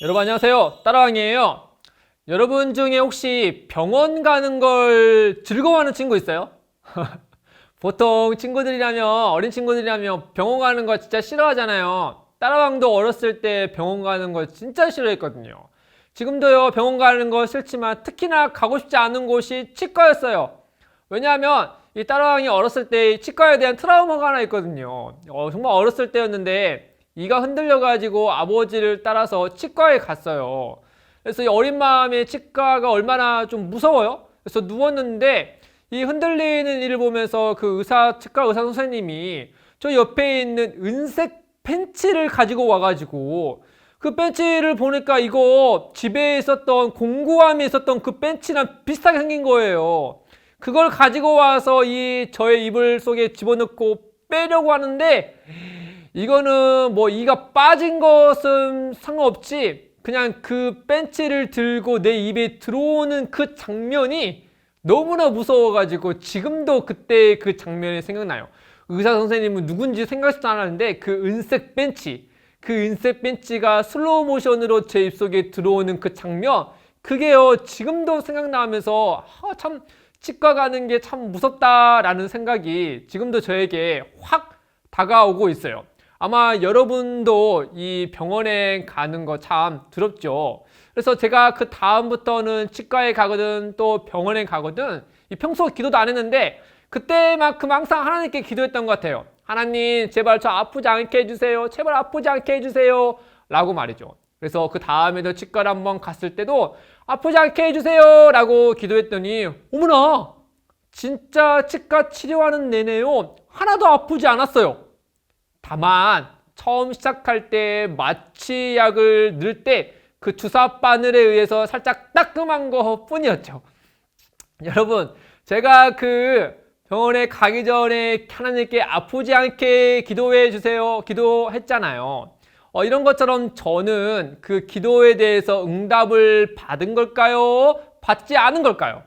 여러분 안녕하세요. 따라왕이에요. 여러분 중에 혹시 병원 가는 걸 즐거워하는 친구 있어요? 보통 친구들이라면, 어린 친구들이라면 병원 가는 거 진짜 싫어하잖아요. 따라왕도 어렸을 때 병원 가는 거 진짜 싫어했거든요. 지금도요, 병원 가는 거 싫지만 특히나 가고 싶지 않은 곳이 치과였어요. 왜냐하면 이 따라왕이 어렸을 때 치과에 대한 트라우마가 하나 있거든요. 정말 어렸을 때였는데 이가 흔들려가지고 아버지를 따라서 치과에 갔어요. 그래서 이 어린 마음에 치과가 얼마나 좀 무서워요. 그래서 누웠는데 이 흔들리는 일을 보면서 그 치과 의사 선생님이 저 옆에 있는 은색 펜치를 가지고 와가지고 그 벤치를 보니까 이거 집에 있었던 공구함에 있었던 그 벤치랑 비슷하게 생긴 거예요. 그걸 가지고 와서 저의 이불 속에 집어넣고 빼려고 하는데 이거는 뭐 이가 빠진 것은 상관없지 그냥 그 벤치를 들고 내 입에 들어오는 그 장면이 너무나 무서워가지고 지금도 그때 그 장면이 생각나요. 의사 선생님은 누군지 생각지도 않았는데 그 은색 벤치가 슬로우 모션으로 제 입속에 들어오는 그 장면, 그게요 지금도 생각나면서 참 치과 가는 게 참 무섭다라는 생각이 지금도 저에게 확 다가오고 있어요. 아마 여러분도 이 병원에 가는 거 참 두렵죠. 그래서 제가 그 다음부터는 치과에 가거든 또 병원에 가거든 평소 기도도 안 했는데 그때만큼 항상 하나님께 기도했던 것 같아요. 하나님 제발 저 아프지 않게 해주세요. 제발 아프지 않게 해주세요 라고 말이죠. 그래서 그 다음에도 치과를 한번 갔을 때도 아프지 않게 해주세요 라고 기도했더니 어머나 진짜 치과 치료하는 내내요 하나도 아프지 않았어요. 다만 처음 시작할 때 마취약을 넣을 때 그 주사 바늘에 의해서 살짝 따끔한 것 뿐이었죠. 여러분 제가 그 병원에 가기 전에 하나님께 아프지 않게 기도해 주세요 기도했잖아요. 이런 것처럼 저는 그 기도에 대해서 응답을 받은 걸까요? 받지 않은 걸까요?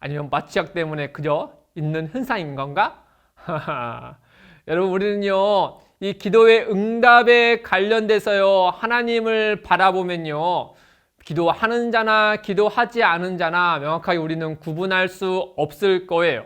아니면 마취약 때문에 그저 있는 현상인 건가? 여러분 우리는요 이 기도의 응답에 관련돼서요 하나님을 바라보면요 기도하는 자나 기도하지 않은 자나 명확하게 우리는 구분할 수 없을 거예요.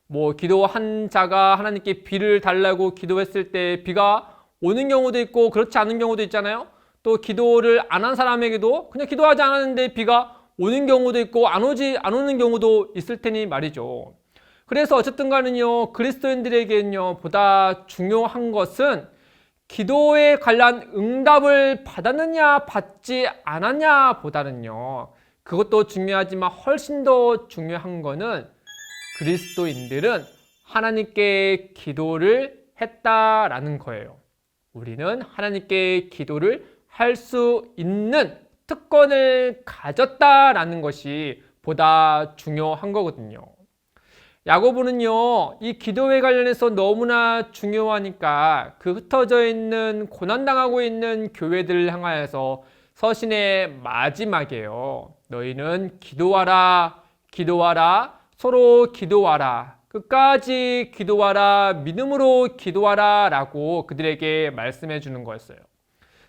뭐 기도한 자가 하나님께 비를 달라고 기도했을 때 비가 오는 경우도 있고 그렇지 않은 경우도 있잖아요. 또 기도를 안 한 사람에게도 그냥 기도하지 않았는데 비가 오는 경우도 있고 안 오는 경우도 있을 테니 말이죠. 그래서 어쨌든 간에요 그리스도인들에게는요 보다 중요한 것은 기도에 관한 응답을 받았느냐 받지 않았냐 보다는요 그것도 중요하지만 훨씬 더 중요한 거는 그리스도인들은 하나님께 기도를 했다라는 거예요. 우리는 하나님께 기도를 할 수 있는 특권을 가졌다라는 것이 보다 중요한 거거든요. 야고보는요 이 기도에 관련해서 너무나 중요하니까 그 흩어져 있는 고난당하고 있는 교회들을 향하여서 서신의 마지막에요 너희는 기도하라 기도하라 서로 기도하라 끝까지 기도하라 믿음으로 기도하라 라고 그들에게 말씀해 주는 거였어요.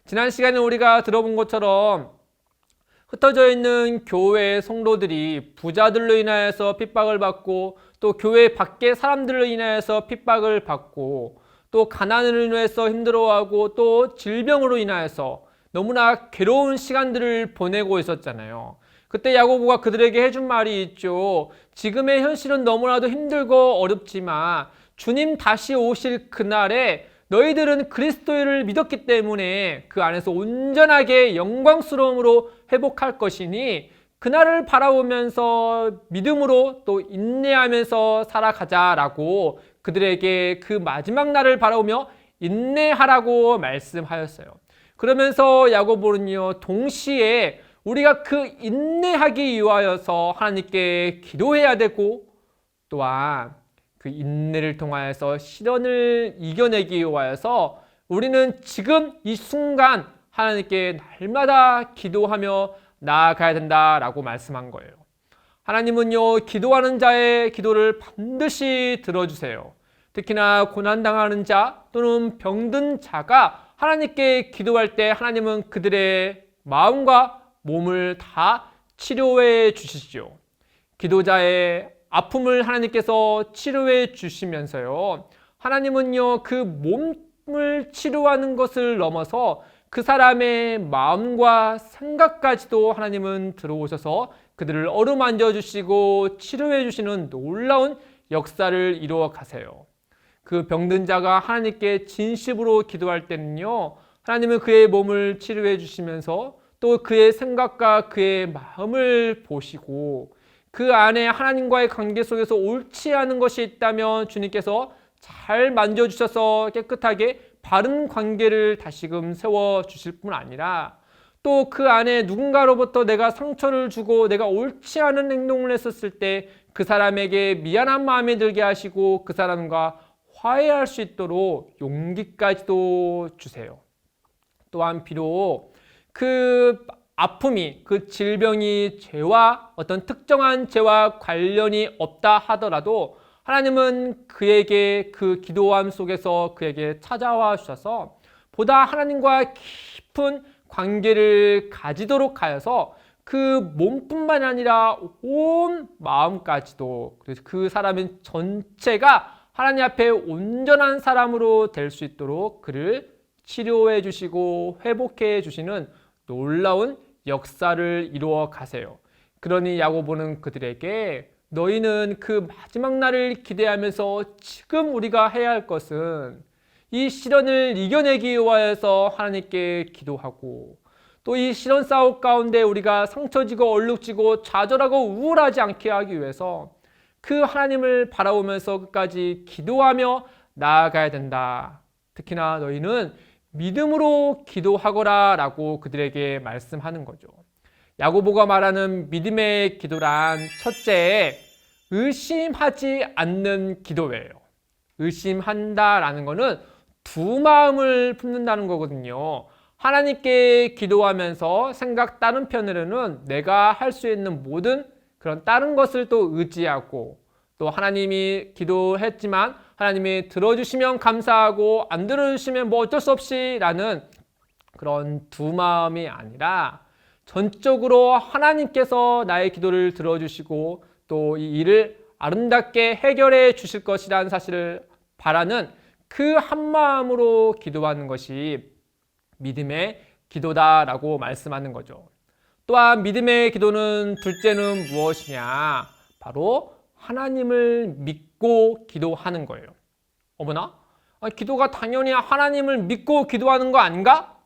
지난 시간에 우리가 들어본 것처럼 흩어져 있는 교회 성도들이 부자들로 인하여서 핍박을 받고 또 교회 밖의 사람들로 인하여서 핍박을 받고 또 가난으로 인해서 힘들어하고 또 질병으로 인하여서 너무나 괴로운 시간들을 보내고 있었잖아요. 그때 야고보가 그들에게 해준 말이 있죠. 지금의 현실은 너무나도 힘들고 어렵지만 주님 다시 오실 그날에 너희들은 그리스도를 믿었기 때문에 그 안에서 온전하게 영광스러움으로 회복할 것이니 그날을 바라보면서 믿음으로 또 인내하면서 살아가자라고 그들에게 그 마지막 날을 바라보며 인내하라고 말씀하였어요. 그러면서 야고보는요 동시에 우리가 그 인내하기 위하여서 하나님께 기도해야 되고 또한 그 인내를 통하여서 시련을 이겨내기 위하여서 우리는 지금 이 순간 하나님께 날마다 기도하며 나아가야 된다라고 말씀한 거예요. 하나님은요 기도하는 자의 기도를 반드시 들어주세요. 특히나 고난당하는 자 또는 병든 자가 하나님께 기도할 때 하나님은 그들의 마음과 몸을 다 치료해 주시죠. 기도자의 아픔을 하나님께서 치료해 주시면서요, 하나님은요 그 몸을 치료하는 것을 넘어서 그 사람의 마음과 생각까지도 하나님은 들어오셔서 그들을 어루만져 주시고 치료해 주시는 놀라운 역사를 이루어 가세요. 그 병든 자가 하나님께 진심으로 기도할 때는요, 하나님은 그의 몸을 치료해 주시면서 또 그의 생각과 그의 마음을 보시고 그 안에 하나님과의 관계 속에서 옳지 않은 것이 있다면 주님께서 잘 만져주셔서 깨끗하게 바른 관계를 다시금 세워주실 뿐 아니라 또 그 안에 누군가로부터 내가 상처를 주고 내가 옳지 않은 행동을 했었을 때 그 사람에게 미안한 마음이 들게 하시고 그 사람과 화해할 수 있도록 용기까지도 주세요. 또한 비록 그 아픔이, 그 질병이 죄와 어떤 특정한 죄와 관련이 없다 하더라도 하나님은 그에게 그 기도함 속에서 그에게 찾아와 주셔서 보다 하나님과 깊은 관계를 가지도록 하여서 그 몸뿐만 아니라 온 마음까지도, 그래서 그 사람의 전체가 하나님 앞에 온전한 사람으로 될 수 있도록 그를 치료해 주시고 회복해 주시는 놀라운 역사를 이루어 가세요. 그러니 야고보는 그들에게 너희는 그 마지막 날을 기대하면서 지금 우리가 해야 할 것은 이 시련을 이겨내기 위하여서 하나님께 기도하고 또 이 시련 싸움 가운데 우리가 상처지고 얼룩지고 좌절하고 우울하지 않게 하기 위해서 그 하나님을 바라보면서 끝까지 기도하며 나아가야 된다. 특히나 너희는 믿음으로 기도하거라 라고 그들에게 말씀하는 거죠. 야고보가 말하는 믿음의 기도란 첫째, 의심하지 않는 기도예요. 의심한다라는 것은 두 마음을 품는다는 거거든요. 하나님께 기도하면서 생각 다른 편으로는 내가 할 수 있는 모든 그런 다른 것을 또 의지하고 또 하나님이 기도했지만 하나님이 들어주시면 감사하고 안 들어주시면 뭐 어쩔 수 없이 라는 그런 두 마음이 아니라 전적으로 하나님께서 나의 기도를 들어주시고 또 이 일을 아름답게 해결해 주실 것이라는 사실을 바라는 그 한 마음으로 기도하는 것이 믿음의 기도다라고 말씀하는 거죠. 또한 믿음의 기도는 둘째는 무엇이냐? 바로 하나님을 믿고 기도하는 거예요. 어머나? 기도가 당연히 하나님을 믿고 기도하는 거 아닌가?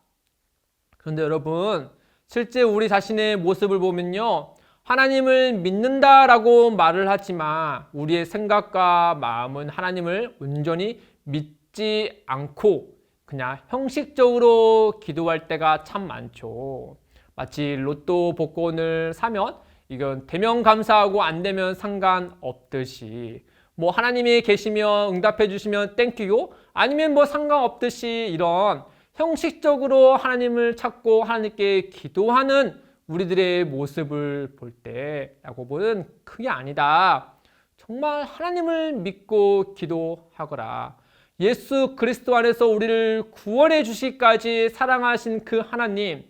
그런데 여러분, 실제 우리 자신의 모습을 보면요, 하나님을 믿는다라고 말을 하지만 우리의 생각과 마음은 하나님을 온전히 믿지 않고 그냥 형식적으로 기도할 때가 참 많죠. 마치 로또 복권을 사면 이건 되면 감사하고 안 되면 상관없듯이 뭐 하나님이 계시면 응답해 주시면 땡큐요, 아니면 뭐 상관없듯이 이런 형식적으로 하나님을 찾고 하나님께 기도하는 우리들의 모습을 볼 때 야고보는 그게 아니다. 정말 하나님을 믿고 기도하거라. 예수 그리스도 안에서 우리를 구원해 주시기까지 사랑하신 그 하나님,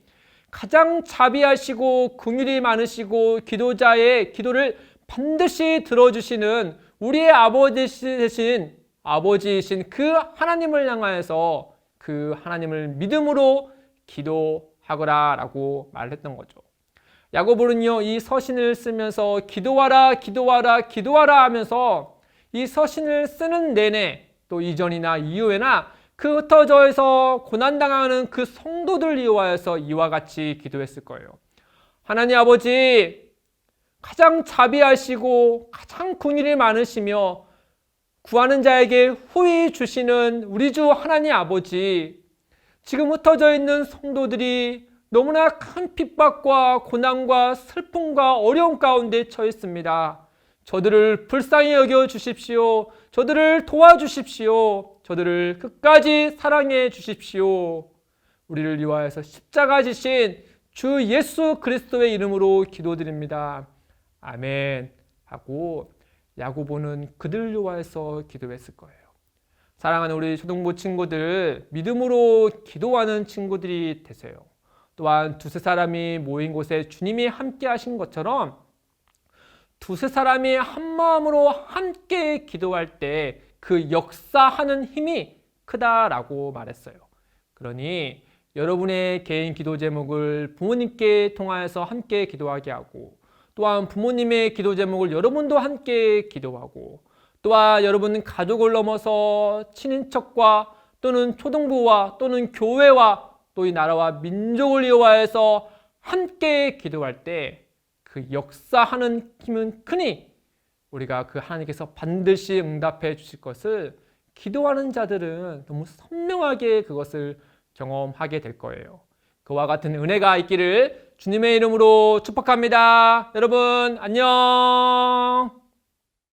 가장 자비하시고 긍휼이 많으시고 기도자의 기도를 반드시 들어주시는 우리의 아버지이신 그 하나님을 향하여서 그 하나님을 믿음으로 기도하거라 라고 말했던 거죠. 야고보는요, 이 서신을 쓰면서 기도하라 기도하라 기도하라 하면서 이 서신을 쓰는 내내 또 이전이나 이후에나 그 흩어져서 고난당하는 그 성도들 위하여서 이와 같이 기도했을 거예요. 하나님 아버지, 가장 자비하시고 가장 긍휼이 많으시며 구하는 자에게 후히 주시는 우리 주 하나님 아버지, 지금 흩어져 있는 성도들이 너무나 큰 핍박과 고난과 슬픔과 어려움 가운데 처해 있습니다. 저들을 불쌍히 여겨 주십시오. 저들을 도와주십시오. 저들을 끝까지 사랑해 주십시오. 우리를 위하여서 십자가 지신 주 예수 그리스도의 이름으로 기도드립니다. 아멘 하고 야고보는 그들 위하여서 기도했을 거예요. 사랑하는 우리 초등부 친구들, 믿음으로 기도하는 친구들이 되세요. 또한 두세 사람이 모인 곳에 주님이 함께 하신 것처럼 두세 사람이 한 마음으로 함께 기도할 때 그 역사하는 힘이 크다라고 말했어요. 그러니 여러분의 개인 기도 제목을 부모님께 통하여서 함께 기도하게 하고, 또한 부모님의 기도 제목을 여러분도 함께 기도하고, 또한 여러분 가족을 넘어서 친인척과 또는 초등부와 또는 교회와 또 이 나라와 민족을 위하여서 함께 기도할 때 그 역사하는 힘은 크니 우리가 그 하나님께서 반드시 응답해 주실 것을 기도하는 자들은 너무 선명하게 그것을 경험하게 될 거예요. 그와 같은 은혜가 있기를 주님의 이름으로 축복합니다. 여러분 안녕.